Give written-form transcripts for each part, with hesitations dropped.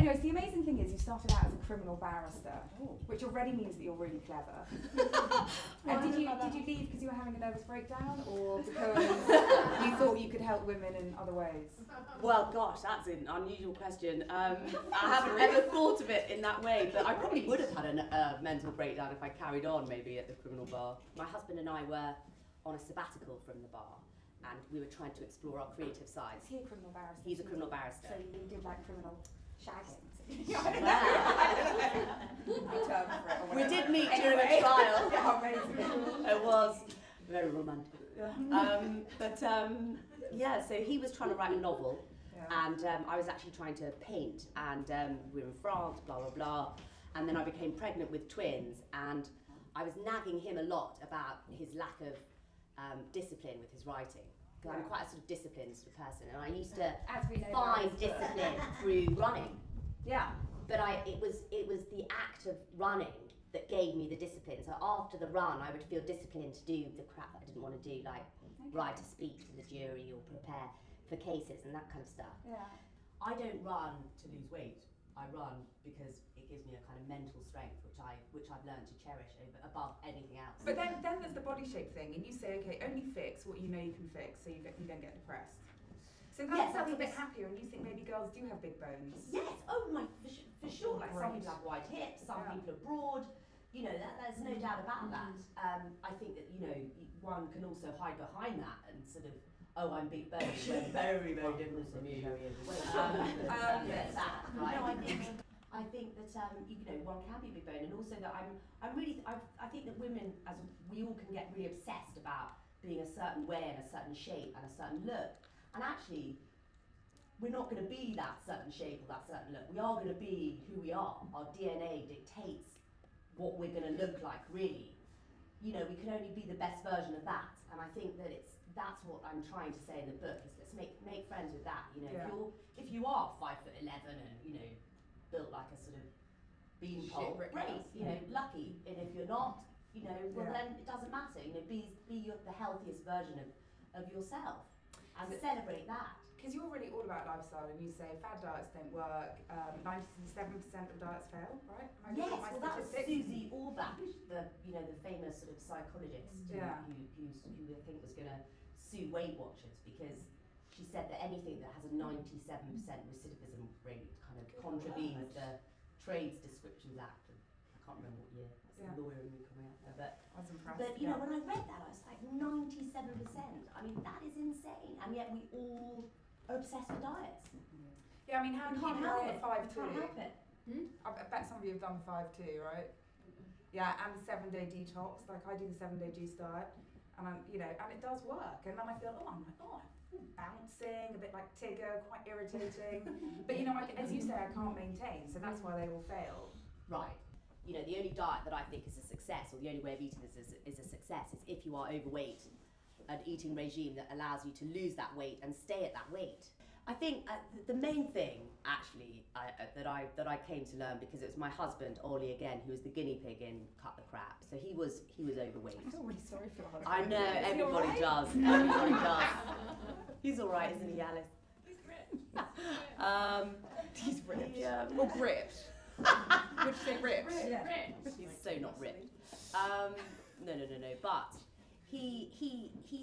Anyways, the amazing thing is you started out as a criminal barrister, which already means that you're really clever. And did you leave because you were having a nervous breakdown, or because you thought you could help women in other ways? Well, gosh, that's an unusual question. I haven't ever thought of it in that way, but I probably would have had a mental breakdown if I carried on maybe at the criminal bar. My husband and I were on a sabbatical from the bar, and we were trying to explore our creative sides. Is he a criminal barrister? He's a criminal barrister. So you did like criminal shagging? We did meet during a trial. Yeah, amazing. It was very romantic. Yeah, so he was trying to write a novel, and I was actually trying to paint, and we were in France, blah, blah, blah. And then I became pregnant with twins, and I was nagging him a lot about his lack of discipline with his writing. Because I'm quite a sort of disciplined sort of person, and I used to find discipline through running. Yeah. But it was the act of running that gave me the discipline. So after the run, I would feel disciplined to do the crap that I didn't want to do, like write a speech to the jury or prepare for cases and that kind of stuff. Yeah. I don't run to lose weight. I run because it gives me a kind of mental strength, which I've learned to cherish above anything else. But then there's the body shape thing, and you say, okay, only fix what you know you can fix, so you don't get depressed. So that sounds a bit happier, and you think maybe girls do have big bones. Yes, for sure. Like some people have wide hips, some people are broad. You know, there's no doubt about that. I think that, you know, one can also hide behind that and sort of, oh, I'm big boned, we're very, very different from you. Yes, that, right? No, I think that you know, one can be big boned, and also that I think that women, as we all can get really obsessed about being a certain way and a certain shape and a certain look. And actually, we're not going to be that certain shape or that certain look. We are going to be who we are. Our DNA dictates what we're going to look like, really. You know, we can only be the best version of that. And I think that that's what I'm trying to say in the book, is let's make friends with that. You know, if you are 5'11" and, you know, built like a sort of beanpole, great, you know, lucky. And if you're not, you know, well then it doesn't matter. You know, be the healthiest version of yourself. And celebrate that. Because you're really all about lifestyle, and you say fad diets don't work, 97% of diets fail, right? Yes, well that was Susie Orbach, the famous sort of psychologist who I think was going to sue Weight Watchers, because she said that anything that has a 97% recidivism rate kind of contravenes the Trades Descriptions Act. I can't remember what year. That's a lawyer in me coming out there, but I was impressed. But you know, when I read that, I was like 97%. I mean, that is insane, and yet we all are obsessed with diets. Yeah, I mean, how do you help the 5'2"? Can't help it. I bet some of you have done 5'2", right? Yeah, and the 7-day detox. Like I do the 7-day juice diet, and and it does work. And then I feel, I'm bouncing, a bit like Tigger, quite irritating. But you know, as you say, I can't maintain, so that's why they all fail. Right. You know, the only diet that I think is a success, or the only way of eating this is a success, is if you are overweight, an eating regime that allows you to lose that weight and stay at that weight. I think the main thing, actually, that I came to learn, because it was my husband, Ollie, again, who was the guinea pig in Cut the Crap. So he was overweight. I feel really sorry for your husband. I know, everybody does. Everybody does. He's all right, isn't he, Alice? He's ripped. He's ripped. Yeah. Or gripped. Would you say ripped? Ripped. He's so not ripped. No. But he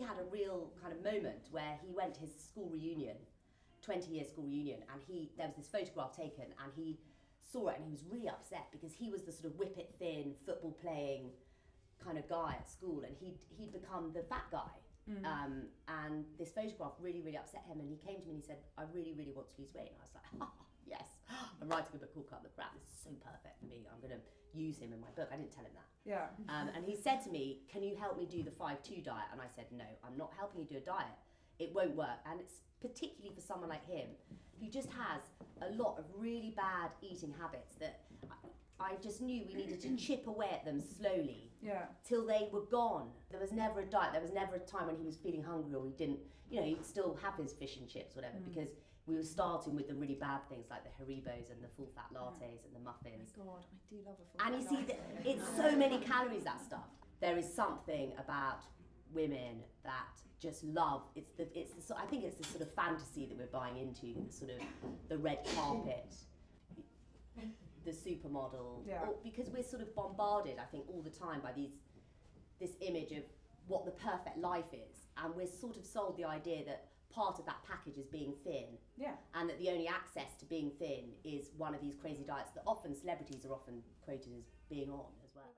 had a real kind of moment where he went to his school reunion, 20-year school reunion, and there was this photograph taken, and he saw it, and he was really upset because he was the sort of whip-it-thin, football-playing kind of guy at school, and he'd become the fat guy. And this photograph really, really upset him, and he came to me and he said, I really, really want to lose weight. And I was like, yes, I'm writing a book called Cut the Crap. This is so perfect for me. I'm going to use him in my book. I didn't tell him that. Yeah. And he said to me, can you help me do the 5-2 diet? And I said, no, I'm not helping you do a diet. It won't work. And it's particularly for someone like him, who just has a lot of really bad eating habits that I just knew we needed to chip away at them slowly till they were gone. There was never a diet. There was never a time when he was feeling hungry or he didn't, he'd still have his fish and chips, whatever, because we were starting with the really bad things like the Haribos and the full fat lattes and the muffins. Oh my God, I do love a full fat And you see, it's so many calories, that stuff. There is something about women that just love, I think it's the sort of fantasy that we're buying into, the sort of the red carpet. the supermodel, Yeah. or because we're sort of bombarded, I think, all the time by this image of what the perfect life is, and we're sort of sold the idea that part of that package is being thin, Yeah. and that the only access to being thin is one of these crazy diets that often celebrities are often quoted as being on as well.